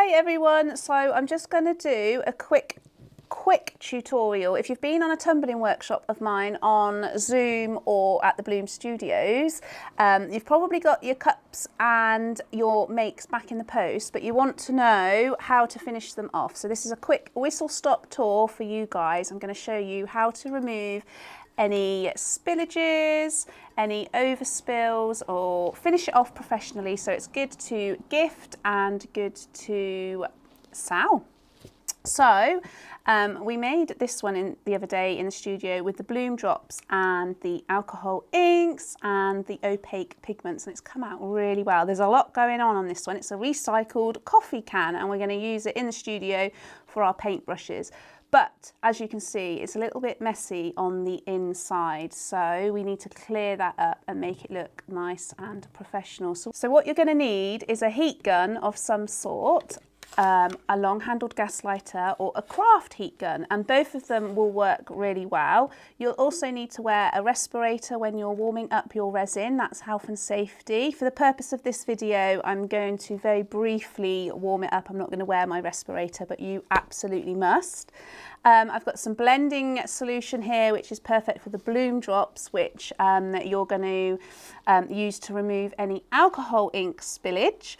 Hi everyone, so I'm just going to do a quick tutorial. If you've been on a tumbling workshop of mine on Zoom or at the Bloom Studios, you've probably got your cups and your makes back in the post, but you want to know how to finish them off. So this is a quick whistle stop tour for you guys. I'm going to show you how to remove any spillages, any overspills, or finish it off professionally so it's good to gift and good to sell. So we made this one the other day in the studio with the bloom drops and the alcohol inks and the opaque pigments, and it's come out really well. There's a lot going on this one. It's a recycled coffee can and we're going to use it in the studio for our paintbrushes. But as you can see, it's a little bit messy on the inside, so we need to clear that up and make it look nice and professional. So what you're going to need is a heat gun of some sort, a long-handled gas lighter or a craft heat gun, and both of them will work really well. You'll also need to wear a respirator when you're warming up your resin. That's health and safety. For the purpose of this video, I'm going to very briefly warm it up. I'm not going to wear my respirator, but you absolutely must. I've got some blending solution here, which is perfect for the bloom drops, which you're going to use to remove any alcohol ink spillage.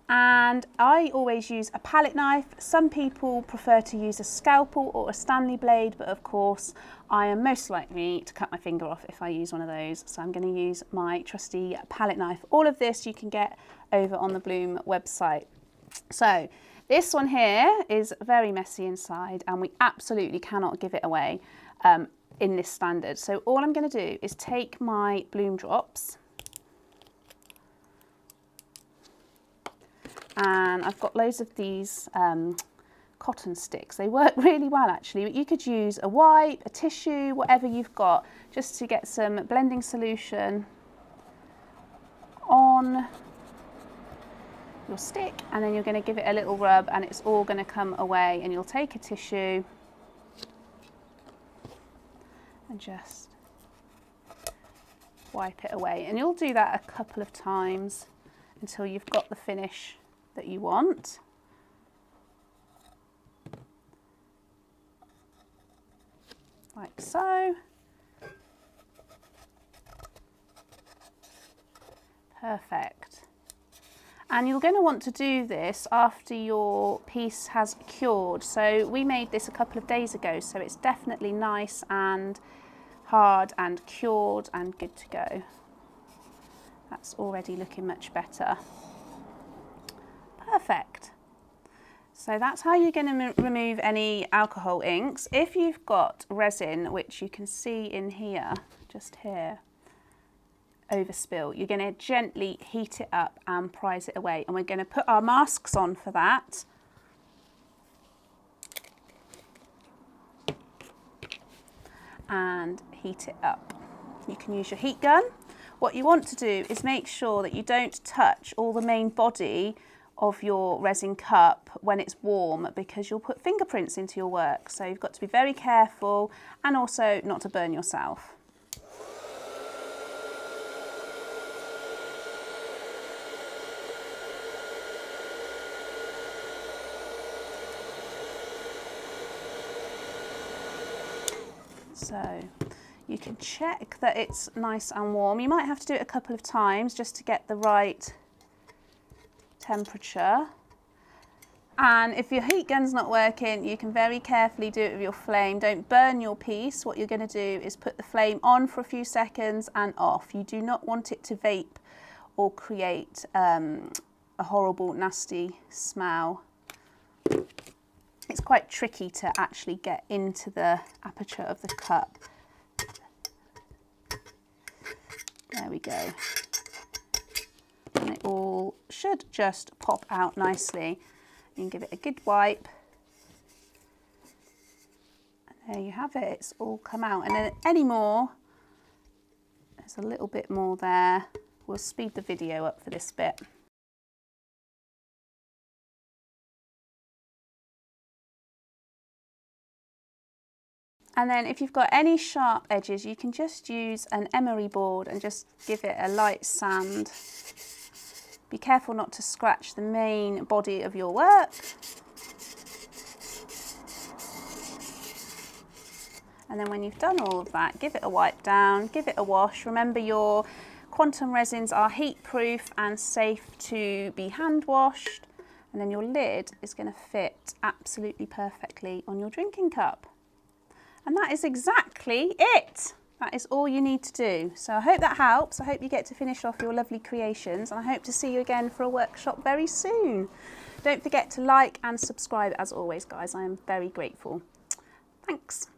And I always use a palette knife. Some people prefer to use a scalpel or a Stanley blade, but of course I am most likely to cut my finger off if I use one of those. So I'm going to use my trusty palette knife. All of this you can get over on the Bloom website. So this one here is very messy inside and we absolutely cannot give it away in this standard. So all I'm going to do is take my bloom drops, and I've got loads of these cotton sticks. They work really well actually, but you could use a wipe, a tissue, whatever you've got, just to get some blending solution on your stick, and then you're going to give it a little rub and it's all going to come away, and you'll take a tissue and just wipe it away, and you'll do that a couple of times until you've got the finish that you want. Like so. Perfect. And you're going to want to do this after your piece has cured. So we made this a couple of days ago, so it's definitely nice and hard and cured and good to go. That's already looking much better. Perfect. So that's how you're going to remove any alcohol inks. If you've got resin, which you can see in here, just here, overspill, you're going to gently heat it up and prise it away, and we're going to put our masks on for that. And heat it up. You can use your heat gun. What you want to do is make sure that you don't touch all the main body of your resin cup when it's warm, because you'll put fingerprints into your work. So you've got to be very careful and also not to burn yourself. So you can check that it's nice and warm. You might have to do it a couple of times just to get the right temperature. And if your heat gun's not working, you can very carefully do it with your flame. Don't burn your piece. What you're going to do is put the flame on for a few seconds and off. You do not want it to vape or create a horrible, nasty smell. It's quite tricky to actually get into the aperture of the cup. There we go. And it all should just pop out nicely. You can give it a good wipe. And there you have it, it's all come out. And then any more, there's a little bit more there. We'll speed the video up for this bit. And then if you've got any sharp edges, you can just use an emery board and just give it a light sand Be careful not to scratch the main body of your work. And then when you've done all of that, give it a wipe down, give it a wash. Remember, your quantum resins are heat proof and safe to be hand washed. And then your lid is going to fit absolutely perfectly on your drinking cup. And that is exactly it. That is all you need to do. So I hope that helps. I hope you get to finish off your lovely creations, and I hope to see you again for a workshop very soon. Don't forget to like and subscribe as always, guys. I am very grateful. Thanks.